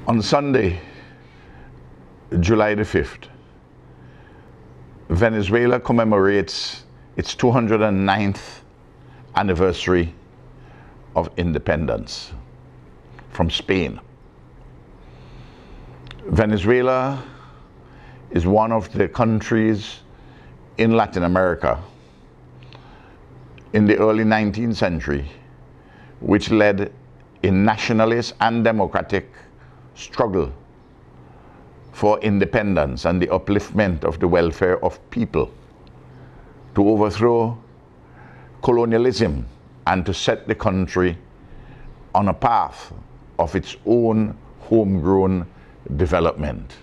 On Sunday, July the 5th, Venezuela commemorates its 209th anniversary of independence from Spain. Venezuela is one of the countries in Latin America in the early 19th century which led a nationalist and democratic struggle for independence and the upliftment of the welfare of people, to overthrow colonialism and to set the country on a path of its own homegrown development.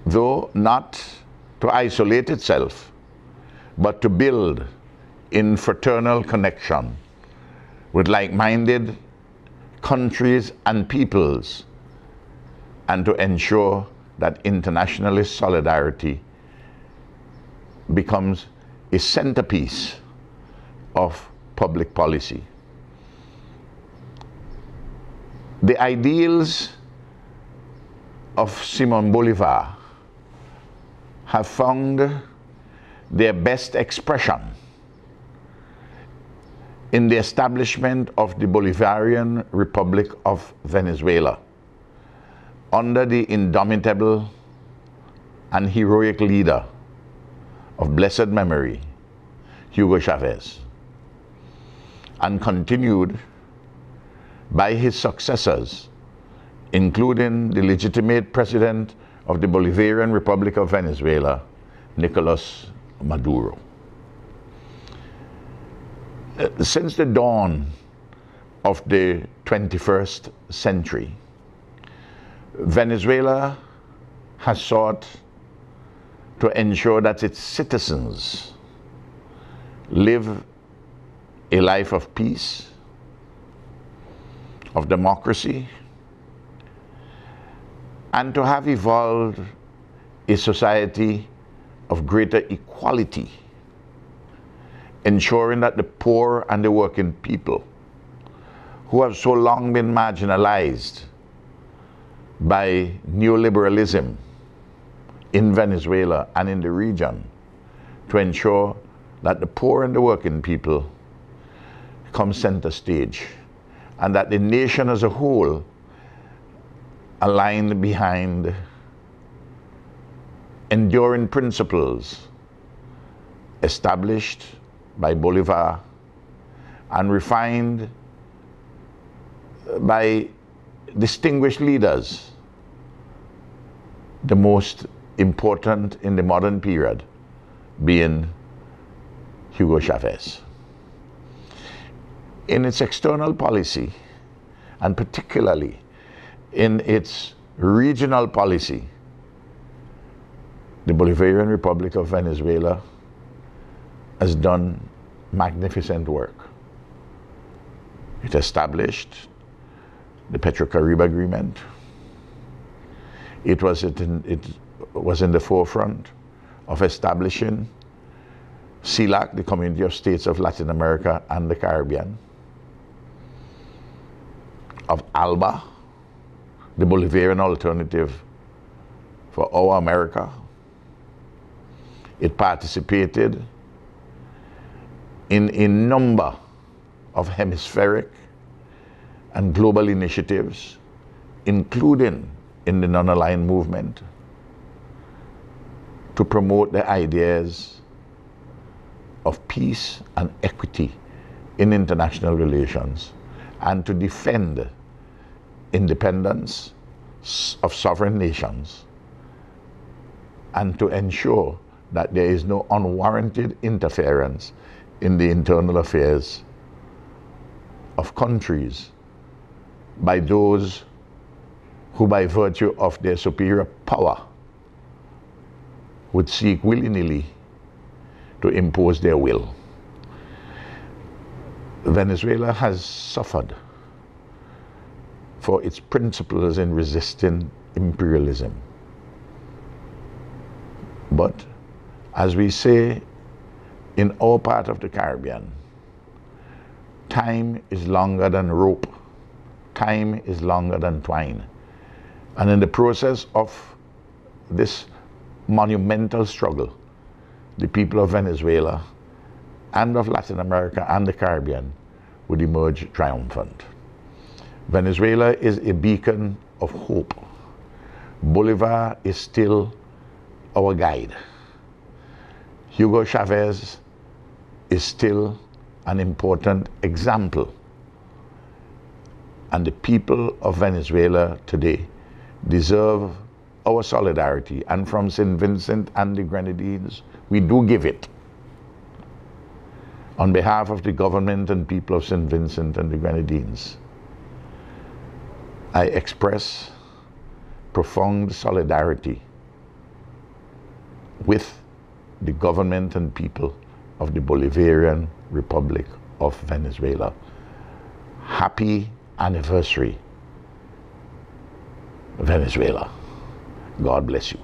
Though not to isolate itself, but to build in fraternal connection with like-minded countries and peoples, and to ensure that internationalist solidarity becomes a centerpiece of public policy. The ideals of Simón Bolívar have found their best expression in the establishment of the Bolivarian Republic of Venezuela under the indomitable and heroic leader of blessed memory, Hugo Chavez, and continued by his successors, including the legitimate president of the Bolivarian Republic of Venezuela, Nicolas Maduro. Since the dawn of the 21st century, Venezuela has sought to ensure that its citizens live a life of peace, of democracy, and to have evolved a society of greater equality, ensuring that the poor and the working people, who have so long been marginalized by neoliberalism in Venezuela and in the region, to ensure that the poor and the working people come center stage, and that the nation as a whole aligned behind enduring principles established by Bolivar and refined by distinguished leaders, the most important in the modern period being Hugo Chavez. In its external policy, and particularly in its regional policy, the Bolivarian Republic of Venezuela has done magnificent work. It established the Petro-Carib Agreement. It was in the forefront of establishing CELAC, the Community of States of Latin America and the Caribbean, of ALBA, the Bolivarian alternative for our America. It participated in a number of hemispheric and global initiatives, including in the non-aligned movement, to promote the ideas of peace and equity in international relations, and to defend independence of sovereign nations, and to ensure that there is no unwarranted interference in the internal affairs of countries by those who, by virtue of their superior power, would seek willy-nilly to impose their will. Venezuela has suffered for its principles in resisting imperialism. But, as we say in our part of the Caribbean, time is longer than rope, time is longer than twine. And in the process of this monumental struggle, the people of Venezuela and of Latin America and the Caribbean would emerge triumphant. Venezuela is a beacon of hope. Bolivar is still our guide. Hugo Chavez is still an important example. And the people of Venezuela today deserve our solidarity. And from St. Vincent and the Grenadines, we do give it. On behalf of the government and people of St. Vincent and the Grenadines, I express profound solidarity with the government and people of the Bolivarian Republic of Venezuela. Happy anniversary, Venezuela. God bless you.